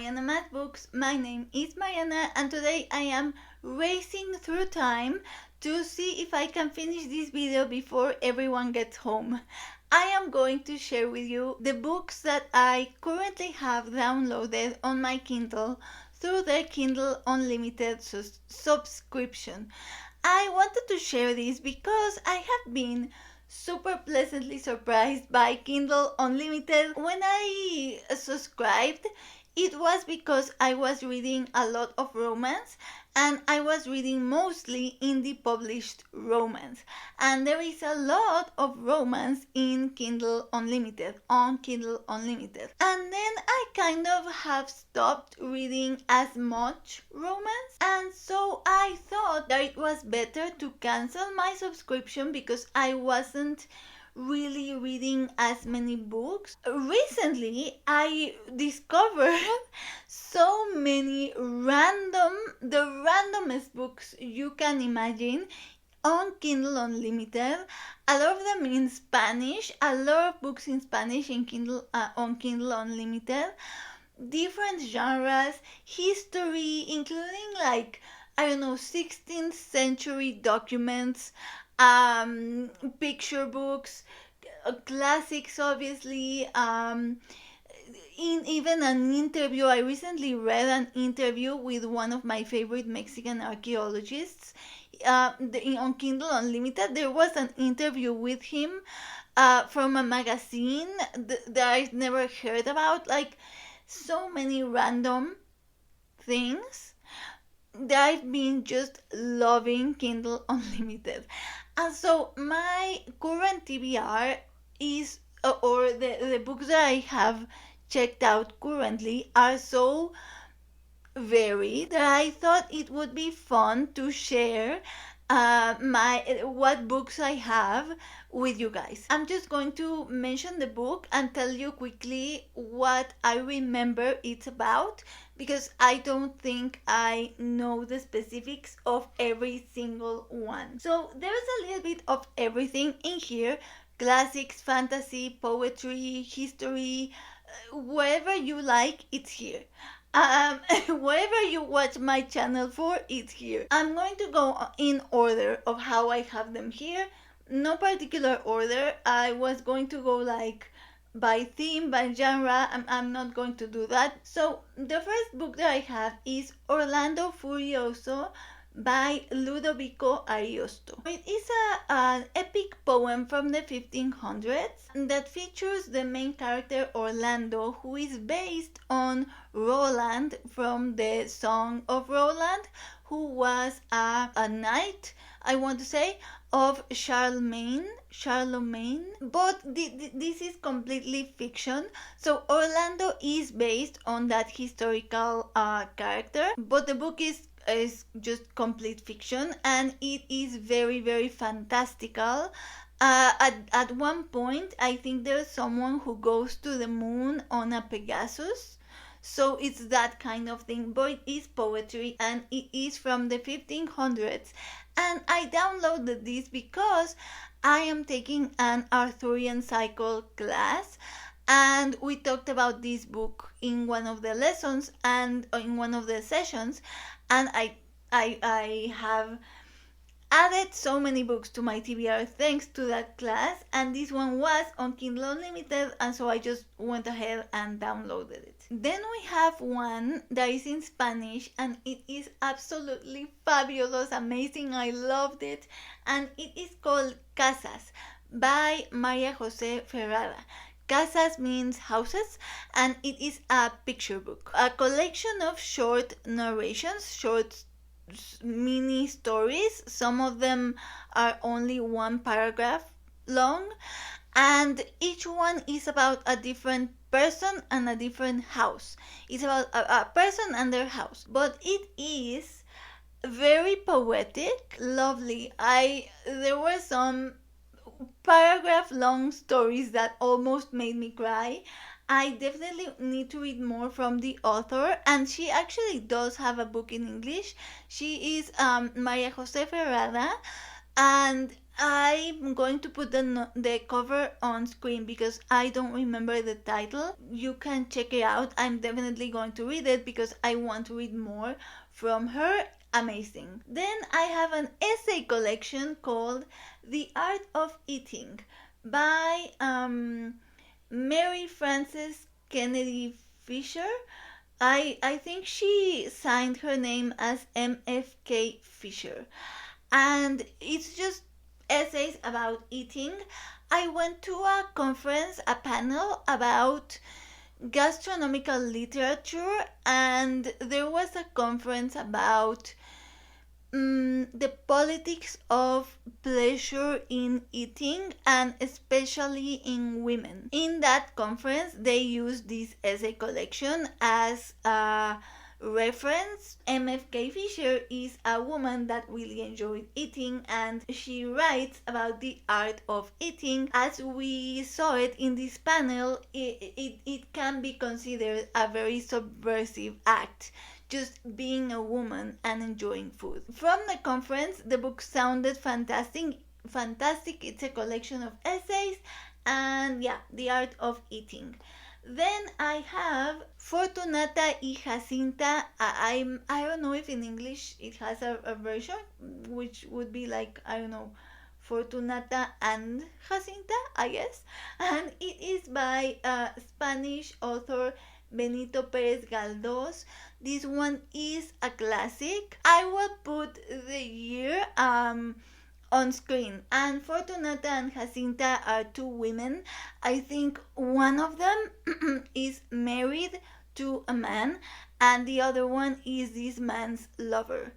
Mariana Math Books. My name is Mariana and today I am racing through time to see if I can finish this video before everyone gets home. I am going to share with you the books that I currently have downloaded on my Kindle through the Kindle Unlimited subscription. I wanted to share this because I have been super pleasantly surprised by Kindle Unlimited. When I subscribed, it was because I was reading a lot of romance and I was reading mostly indie published romance. And there is a lot of romance in Kindle Unlimited, on Kindle Unlimited. And then I kind of have stopped reading as much romance. And so I thought that it was better to cancel my subscription because I wasn't really reading as many books. Recently, I discovered so many the randomest books you can imagine on Kindle Unlimited. A lot of them in Spanish, a lot of books in Spanish in Kindle on Kindle Unlimited. Different genres, history, including 16th century documents, picture books, classics obviously, in even an interview. I recently read an interview with one of my favorite Mexican archaeologists on Kindle Unlimited. There was an interview with him from a magazine that I've never heard about. So many random things that I've been just loving Kindle Unlimited. And so my current TBR is, or the books that I have checked out currently are so varied that I thought it would be fun to share what books I have with you guys. I'm just going to mention the book and tell you quickly what I remember it's about, because I don't think I know the specifics of every single one. So there's a little bit of everything in here: classics, fantasy, poetry, history, whatever you like, it's here. Whatever you watch my channel for, it's here. I'm going to go in order of how I have them here. No particular order. I was going to go by theme, by genre. I'm not going to do that. So the first book that I have is Orlando Furioso by Ludovico Ariosto. It is an epic poem from the 1500s that features the main character Orlando, who is based on Roland from the Song of Roland, who was a knight, I want to say, of Charlemagne, but this is completely fiction. So Orlando is based on that historical character, but the book is just complete fiction, and it is very, very fantastical. At one point, I think there's someone who goes to the moon on a Pegasus. So it's that kind of thing, but it is poetry and it is from the 1500s. And I downloaded this because I am taking an Arthurian cycle class, and we talked about this book in one of the lessons and in one of the sessions, and I have added so many books to my TBR thanks to that class, and this one was on Kindle Unlimited, and so I just went ahead and downloaded it. Then we have one that is in Spanish, and it is absolutely fabulous, amazing. I loved it, and it is called Casas by María José Ferrada. Casas means houses, and it is a picture book, a collection of short narrations, short mini stories. Some of them are only one paragraph long, and each one is about a different person and a different house. It's about a person and their house, but it is very poetic, lovely. There were some paragraph long stories that almost made me cry. I definitely need to read more from the author, and she actually does have a book in English. She is María José Ferrada, and I'm going to put the cover on screen because I don't remember the title. You can check it out. I'm definitely going to read it because I want to read more from her. Amazing. Then I have an essay collection called The Art of Eating by Mary Frances Kennedy Fisher. I think she signed her name as M.F.K. Fisher, and it's just essays about eating. I went to a conference, a panel about gastronomical literature, and there was a conference about the politics of pleasure in eating, and especially in women. In that conference, they used this essay collection as a reference. M.F.K. Fisher is a woman that really enjoyed eating, and she writes about the art of eating. As we saw it in this panel, it can be considered a very subversive act, just being a woman and enjoying food. From the conference, the book sounded fantastic. It's a collection of essays, and yeah, the art of eating. Then I have Fortunata y Jacinta. I don't know if in English it has a version which would be like, I don't know, Fortunata and Jacinta, I guess. And it is by Spanish author Benito Pérez Galdós. This one is a classic. I will put the year on screen. And Fortunata and Jacinta are two women. I think one of them is married to a man, and the other one is this man's lover.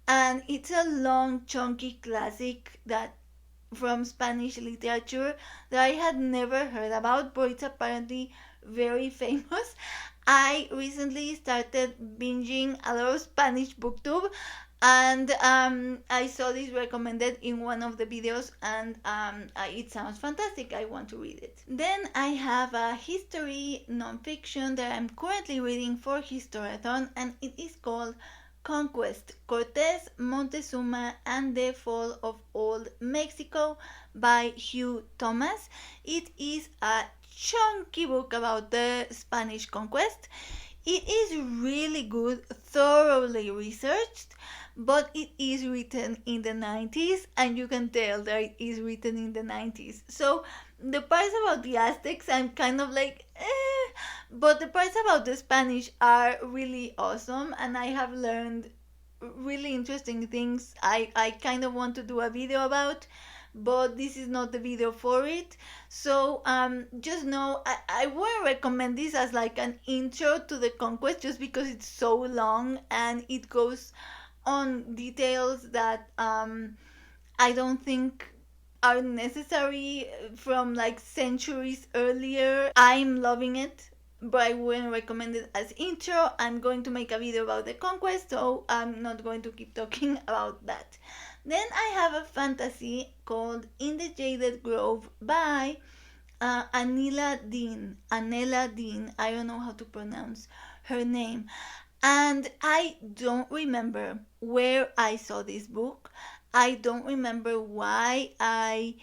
And it's a long, chunky classic that from Spanish literature that I had never heard about, but it's apparently very famous. I recently started binging a lot of Spanish booktube, and I saw this recommended in one of the videos, and it sounds fantastic. I want to read it. Then I have a history nonfiction that I'm currently reading for Historathon, and it is called Conquest, Cortés, Montezuma, and the Fall of Old Mexico by Hugh Thomas. It is a chunky book about the Spanish conquest. It is really good, thoroughly researched, but it is written in the 90s, and you can tell that it is written in the 90s. So the parts about the Aztecs, I'm kind of like, but the parts about the Spanish are really awesome, and I have learned really interesting things I kind of want to do a video about, but this is not the video for it. So just know I wouldn't recommend this as like an intro to the conquest, just because it's so long and it goes on details that I don't think are necessary from like centuries earlier. I'm loving it, but I wouldn't recommend it as intro. I'm going to make a video about the conquest, so I'm not going to keep talking about that. Then I have a fantasy called In the Jaded Grove by Anela Deen. Anela Deen. I don't know how to pronounce her name. And I don't remember where I saw this book. I don't remember why I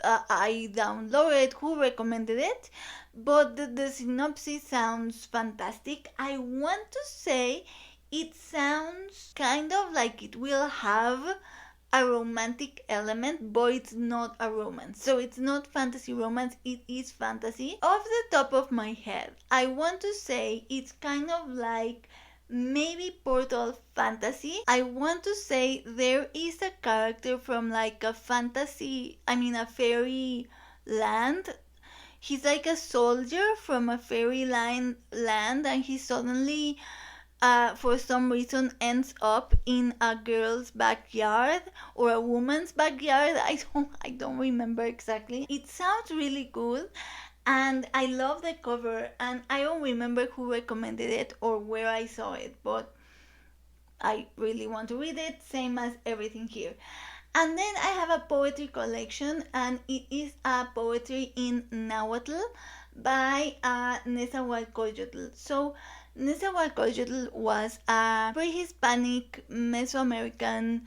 downloaded, who recommended it, but the synopsis sounds fantastic. I want to say it sounds kind of like it will have a romantic element, but it's not a romance. So it's not fantasy romance, it is fantasy. Off the top of my head, I want to say it's kind of like maybe Portal fantasy. I want to say there is a character from like a fantasy, a fairy land. He's like a soldier from a fairy land, and he suddenly for some reason ends up in a girl's backyard or a woman's backyard. I don't remember exactly. It sounds really good, and I love the cover, and I don't remember who recommended it or where I saw it, but I really want to read it, same as everything here. And then I have a poetry collection, and it is a poetry in náhuatl by Nezahualcóyotl. So Nezahualcóyotl was a pre-Hispanic Mesoamerican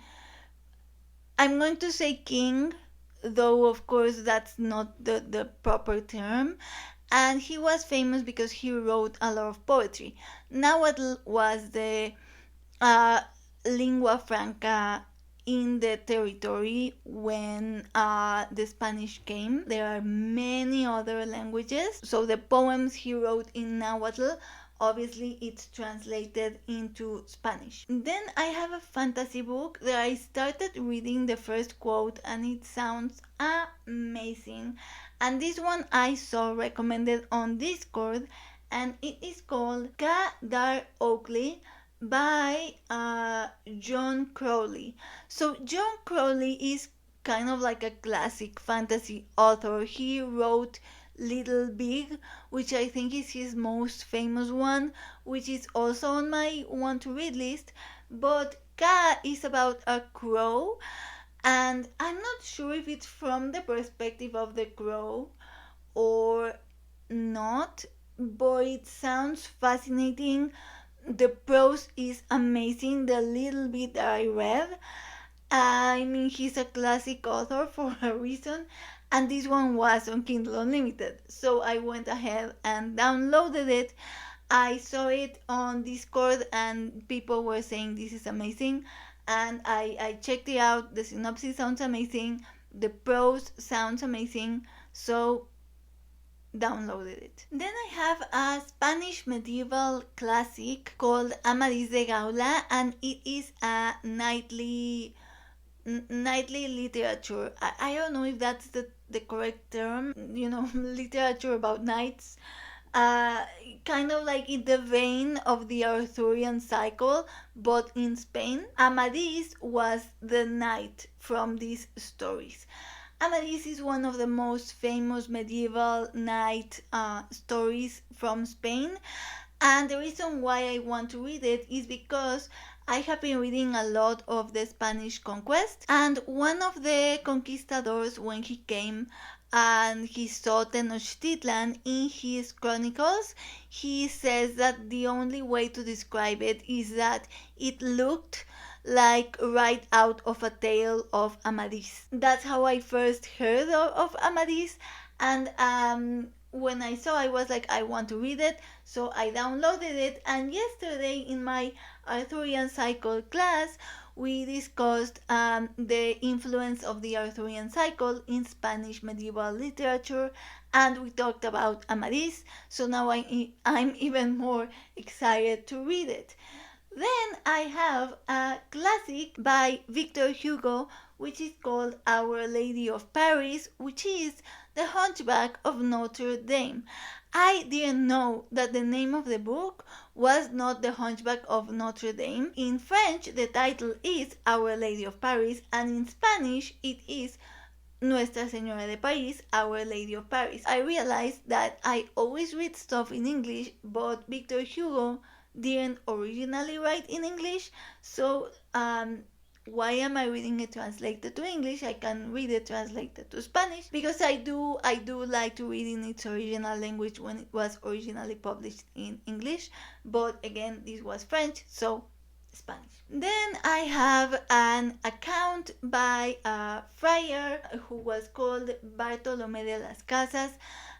I'm going to say king, though of course that's not the proper term. And he was famous because he wrote a lot of poetry. Nahuatl was the uh, lingua franca in the territory when the Spanish came. There are many other languages, so the poems he wrote in Nahuatl, obviously it's translated into Spanish. Then I have a fantasy book that I started reading the first quote and it sounds amazing. And this one I saw recommended on Discord, and it is called Oakley by John Crowley. So John Crowley is kind of like a classic fantasy author. He wrote Little Big, which I think is his most famous one, which is also on my want to read list. But Ka is about a crow, and I'm not sure if it's from the perspective of the crow or not, but it sounds fascinating. The prose is amazing. The little bit that I read, I mean, he's a classic author for a reason, and this one was on Kindle Unlimited. So I went ahead and downloaded it. I saw it on Discord, and people were saying this is amazing. And I checked it out. The synopsis sounds amazing. The prose sounds amazing. So downloaded it. Then I have a Spanish medieval classic called Amadis de Gaula, and it is a nightly literature. I don't know if that's the correct term, literature about knights. Uh, Kind of like in the vein of the Arthurian cycle, but in Spain. Amadis was the knight from these stories. Amadis is one of the most famous medieval knight stories from Spain, and the reason why I want to read it is because I have been reading a lot of the Spanish conquest, and one of the conquistadors, when he came and he saw Tenochtitlan in his chronicles, he says that the only way to describe it is that it looked like right out of a tale of Amadis. That's how I first heard of Amadis, and when I saw, I was like, I want to read it, so I downloaded it. And yesterday in my Arthurian cycle class, we discussed the influence of the Arthurian cycle in Spanish medieval literature, and we talked about Amadis. So now I'm even more excited to read it. Then I have a classic by Victor Hugo, which is called Our Lady of Paris, which is the Hunchback of Notre Dame. I didn't know that the name of the book was not the Hunchback of Notre Dame. In French, the title is Our Lady of Paris, and in Spanish, it is Nuestra Señora de París, Our Lady of Paris. I realized that I always read stuff in English, but Victor Hugo didn't originally write in English, so why am I reading it translated to English? I can read it translated to Spanish, because I do like to read in its original language when it was originally published in English, but again this was French, so Spanish. Then I have an account by a friar who was called Barrtolomé de las Casas,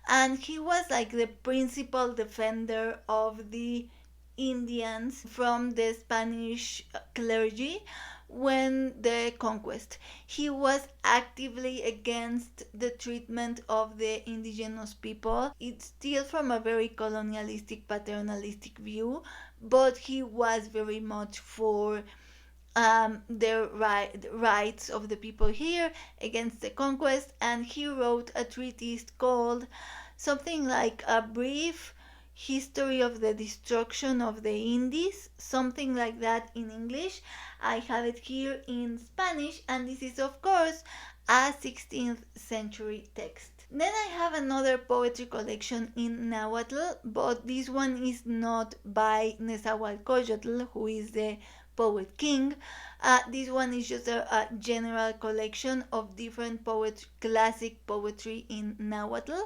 and he was like the principal defender of the Indians from the Spanish clergy when the conquest. He was actively against the treatment of the indigenous people. It's still from a very colonialistic, paternalistic view, but he was very much for the rights of the people here against the conquest, and he wrote a treatise called something like A Brief History of the Destruction of the Indies, something like that in English. I have it here in Spanish, and this is of course a 16th century text. Then I have another poetry collection in náhuatl, but this one is not by Nezahualcóyotl, who is the poet king. This one is just a general collection of different classic poetry in náhuatl.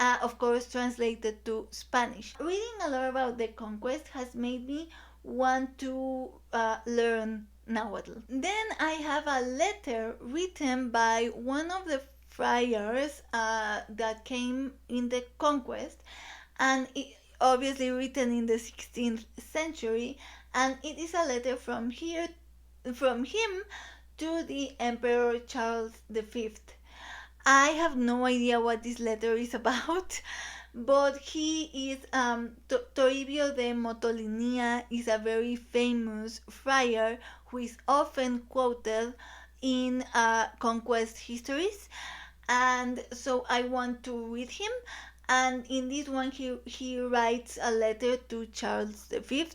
Of course, translated to Spanish. Reading a lot about the conquest has made me want to learn náhuatl. Then I have a letter written by one of the friars that came in the Conquest, and obviously written in the 16th century, and it is a letter from him to the Emperor Charles V. I have no idea what this letter is about, but he is Toribio de Motolinia is a very famous friar who is often quoted in conquest histories, and so I want to read him. And in this one, he writes a letter to Charles V,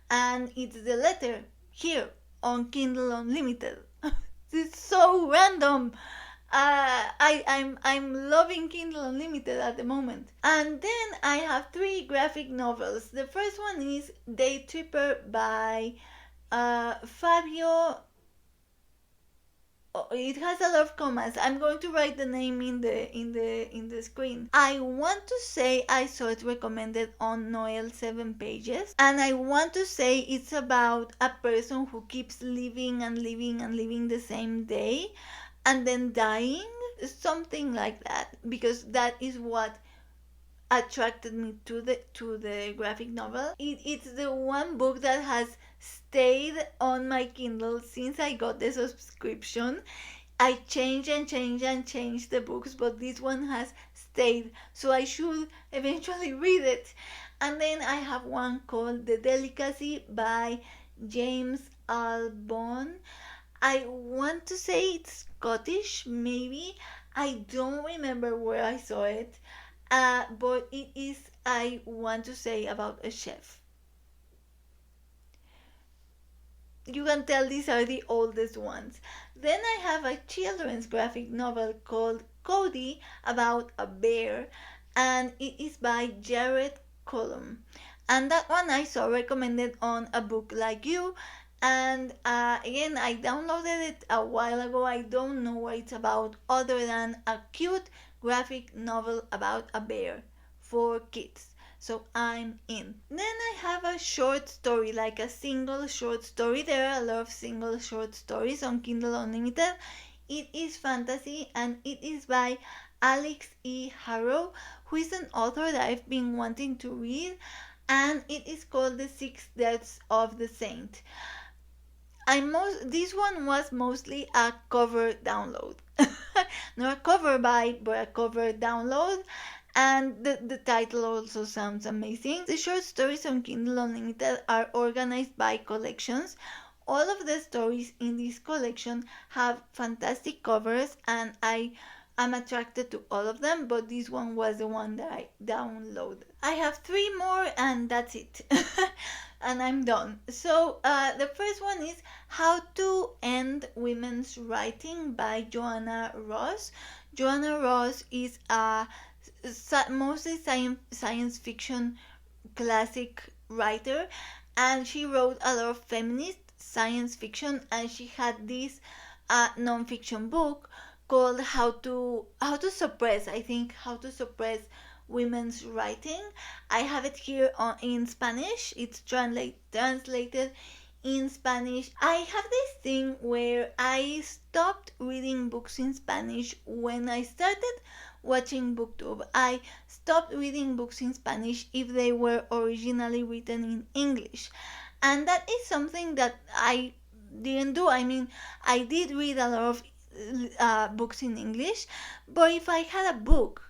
and it's the letter here on Kindle Unlimited. It's so random. I'm loving Kindle Unlimited at the moment. And then I have 3 graphic novels. The first one is Day Tripper by Fabio. Oh, it has a lot of commas. I'm going to write the name in the screen. I want to say I saw it recommended on Noel 7 Pages, and I want to say it's about a person who keeps living and living and living the same day and then dying, something like that, because that is what attracted me to the graphic novel. It's the one book that has stayed on my Kindle since I got the subscription. I change and change and change the books, but this one has stayed, so I should eventually read it. And then I have one called The Delicacy by James Albon. I want to say it's Scottish, maybe. I don't remember where I saw it, but it is, I want to say, about a chef. You can tell these are the oldest ones. Then I have a children's graphic novel called Cody about a bear, and it is by Jared Cullum. And that one I saw recommended on A Book Like You. And again, I downloaded it a while ago. I don't know what it's about other than a cute graphic novel about a bear for kids. So I'm in. Then I have a short story, like a single short story. There are a lot of single short stories on Kindle Unlimited. It is fantasy, and it is by Alex E. Harrow, who is an author that I've been wanting to read, and it is called The Six Deaths of the Saint. This one was mostly a cover download. Not a cover buy, but a cover download. And the title also sounds amazing. The short stories on Kindle Unlimited are organized by collections. All of the stories in this collection have fantastic covers, and I am attracted to all of them, but this one was the one that I downloaded. I have 3 more, and that's it. And I'm done. So the first one is How to End Women's Writing by Joanna Ross. Joanna Ross is a mostly science fiction classic writer, and she wrote a lot of feminist science fiction, and she had this non-fiction book called How to Suppress, I think, How to Suppress Women's Writing. I have it here in Spanish. It's translated in Spanish. I have this thing where I stopped reading books in Spanish when I started watching BookTube. I stopped reading books in Spanish if they were originally written in English. And that is something that I didn't do. I mean, I did read a lot of books in English, but if I had a book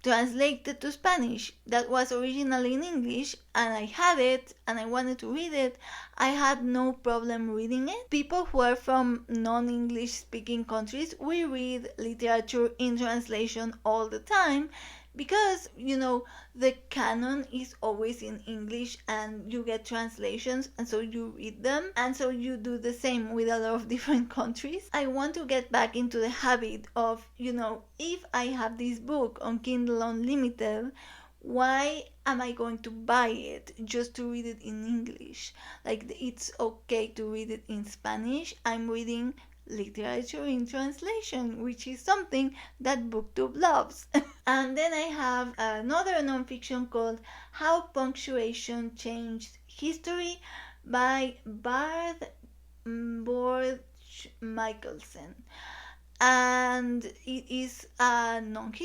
translated to Spanish that was originally in English and I had it and I wanted to read it, I had no problem reading it. People who are from non-English speaking countries, we read literature in translation all the time because, the canon is always in English and you get translations, and so you read them, and so you do the same with a lot of different countries. I want to get back into the habit of, if I have this book on Kindle Unlimited, why am I going to buy it just to read it in English? Like, it's okay to read it in Spanish. I'm reading literature in translation, which is something that BookTube loves. And then I have another nonfiction called How Punctuation Changed History by Borch Michelsen, and it is a non-fiction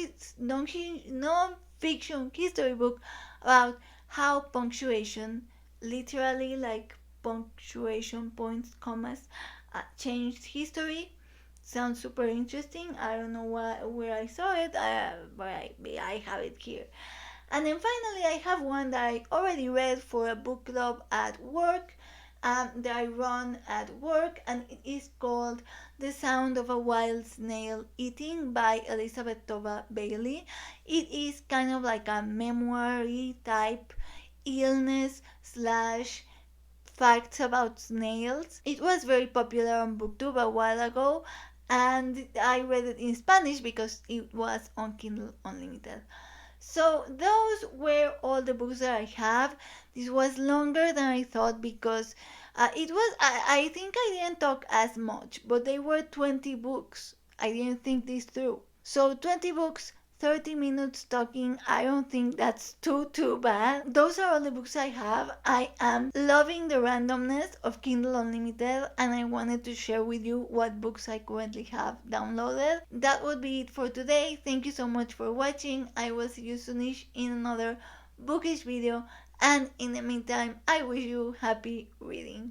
history book about how punctuation, literally like punctuation points, commas, changed history. Sounds super interesting. I don't know where I saw it, but I have it here. And then finally, I have one that I already read for a book club at work, that I run at work, and it is called The Sound of a Wild Snail Eating by Elizabeth Tova Bailey. It is kind of like a memoir type illness slash facts about snails. It was very popular on BookTube a while ago, and I read it in Spanish because it was on Kindle Unlimited. So those were all the books that I have. This was longer than I thought because I think I didn't talk as much, but they were 20 books. I didn't think this through. So 20 books, 30 minutes talking, I don't think that's too bad. Those are all the books I have. I am loving the randomness of Kindle Unlimited, and I wanted to share with you what books I currently have downloaded. That would be it for today. Thank you so much for watching. I will see you soonish in another bookish video, and in the meantime, I wish you happy reading.